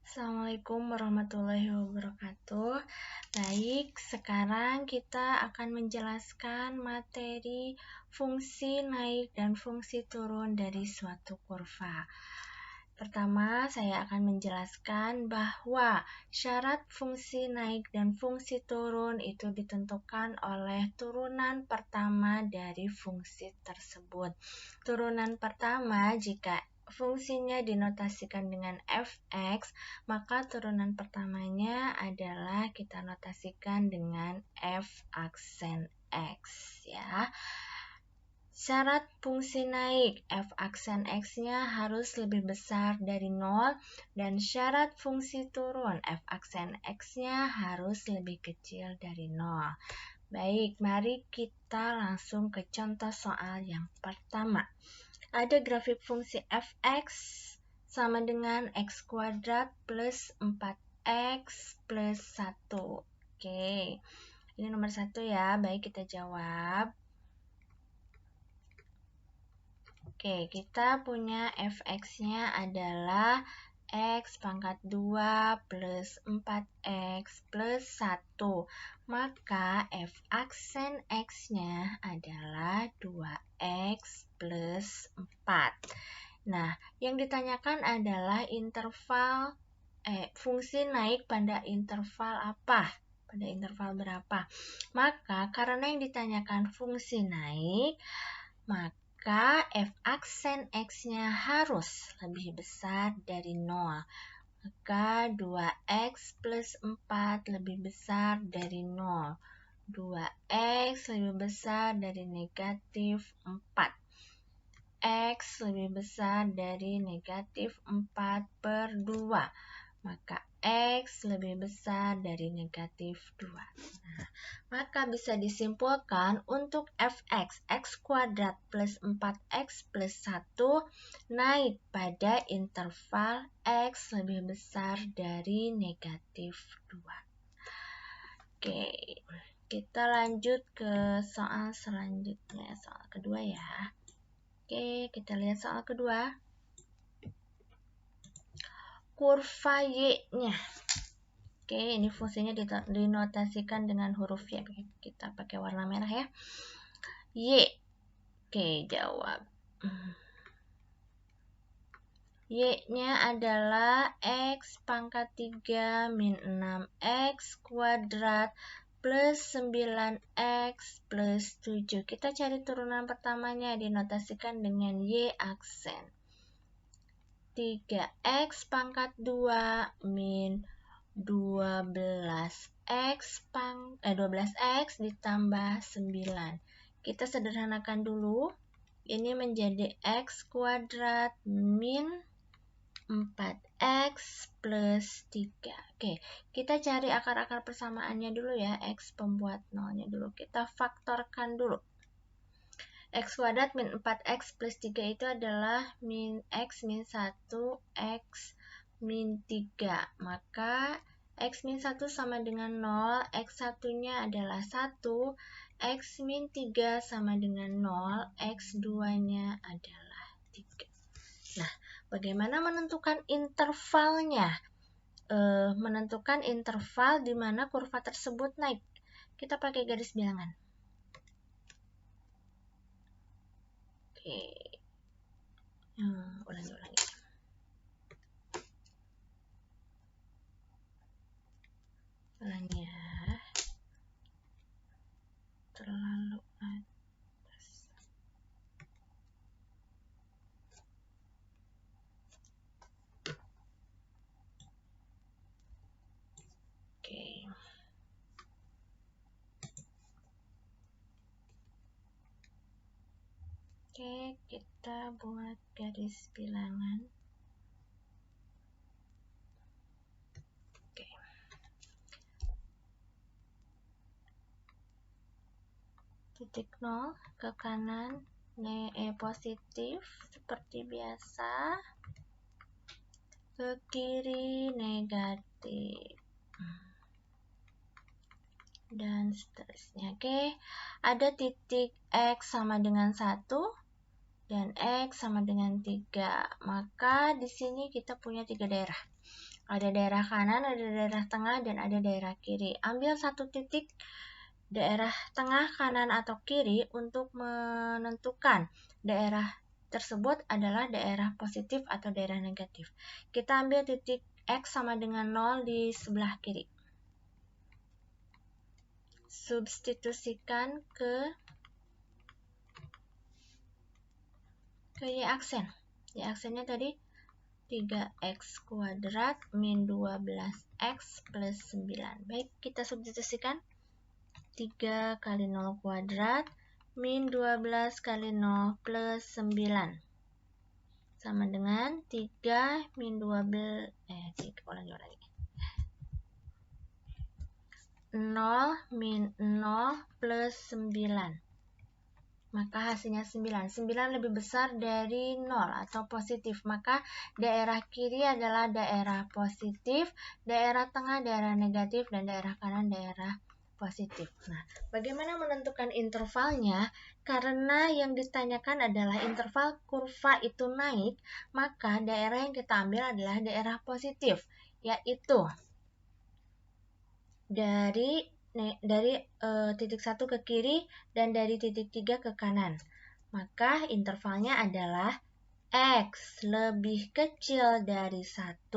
Assalamualaikum warahmatullahi wabarakatuh. Baik, sekarang kita akan menjelaskan materi fungsi naik dan fungsi turun dari suatu kurva. Pertama, saya akan menjelaskan bahwa syarat fungsi naik dan fungsi turun itu ditentukan oleh turunan pertama dari fungsi tersebut. Turunan pertama, jika fungsinya dinotasikan dengan fx, maka turunan pertamanya adalah kita notasikan dengan f aksen x ya. Syarat fungsi naik, f aksen x-nya harus lebih besar dari 0, dan syarat fungsi turun, f aksen x-nya harus lebih kecil dari 0. Baik, mari kita langsung ke contoh soal yang pertama. Ada grafik fungsi fx sama dengan x kuadrat plus 4x plus 1. Oke, ini nomor 1 ya. Baik, kita jawab. Oke, kita punya fx-nya adalah x pangkat 2 plus 4x plus 1. Maka f aksen x-nya adalah 2x plus 4. Nah, yang ditanyakan adalah fungsi naik pada interval apa? Pada interval berapa? Maka karena yang ditanyakan fungsi naik, maka f aksen x-nya harus lebih besar dari 0. Maka 2x plus 4 lebih besar dari 0. 2x lebih besar dari negatif 4. X lebih besar dari negatif 4 per 2. Maka X lebih besar dari negatif 2. Nah, maka bisa disimpulkan untuk fx, x kuadrat plus 4x plus 1 naik pada interval X lebih besar dari negatif 2. Oke, kita lanjut ke soal selanjutnya, soal kedua ya. Oke, kita lihat soal kedua. Kurva Y-nya. Oke, ini fungsinya dinotasikan dengan huruf Y. Kita pakai warna merah ya. Y. Oke, jawab. Y-nya adalah X pangkat 3 min 6X kuadrat plus 9X plus 7. Kita cari turunan pertamanya, dinotasikan dengan Y aksen. 3x pangkat 2 min 12x ditambah 9. Kita sederhanakan dulu. Ini menjadi x kuadrat min 4x plus 3. Oke, kita cari akar-akar persamaannya dulu ya. X pembuat nolnya dulu. Kita faktorkan dulu. X kuadrat min 4x plus 3 itu adalah min x min 1, x min 3. Maka x min 1 sama dengan 0, x satunya adalah 1, x min 3 sama dengan 0, x 2-nya adalah 3. Nah, bagaimana menentukan intervalnya? Menentukan interval di mana kurva tersebut naik. Kita pakai garis bilangan. Oke. Ulangi. Ulangi ya. Terlalu atas. Oke. Oke, kita buat garis bilangan. Oke. Titik 0 ke kanan, positif seperti biasa. Ke kiri negatif. Dan seterusnya. Oke, ada titik X sama dengan 1 dan X sama dengan 3. Maka di sini kita punya 3 daerah. Ada daerah kanan, ada daerah tengah, dan ada daerah kiri. Ambil satu titik daerah tengah, kanan, atau kiri untuk menentukan daerah tersebut adalah daerah positif atau daerah negatif. Kita ambil titik X sama dengan 0 di sebelah kiri. Substitusikan ke Y aksen. Y aksennya tadi 3x kuadrat min 12x plus 9. Baik, kita substitusikan. 3 kali 0 kuadrat min 12 kali 0 plus 9. Sama dengan 3 min 12, 0 min 0 plus 9. Maka hasilnya 9. 9 lebih besar dari 0 atau positif. Maka daerah kiri adalah daerah positif, daerah tengah daerah negatif, dan daerah kanan daerah positif. Nah, bagaimana menentukan intervalnya? Karena yang ditanyakan adalah interval kurva itu naik, maka daerah yang kita ambil adalah daerah positif, yaitu dari titik 1 ke kiri dan dari titik 3 ke kanan. Maka intervalnya adalah X lebih kecil dari 1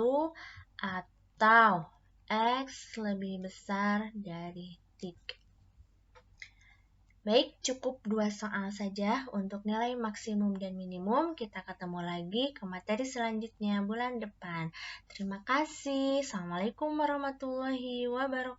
atau X lebih besar dari 3. Baik, cukup 2 soal saja untuk nilai maksimum dan minimum. Kita ketemu lagi ke materi selanjutnya bulan depan. Terima kasih. Assalamualaikum warahmatullahi wabarakatuh.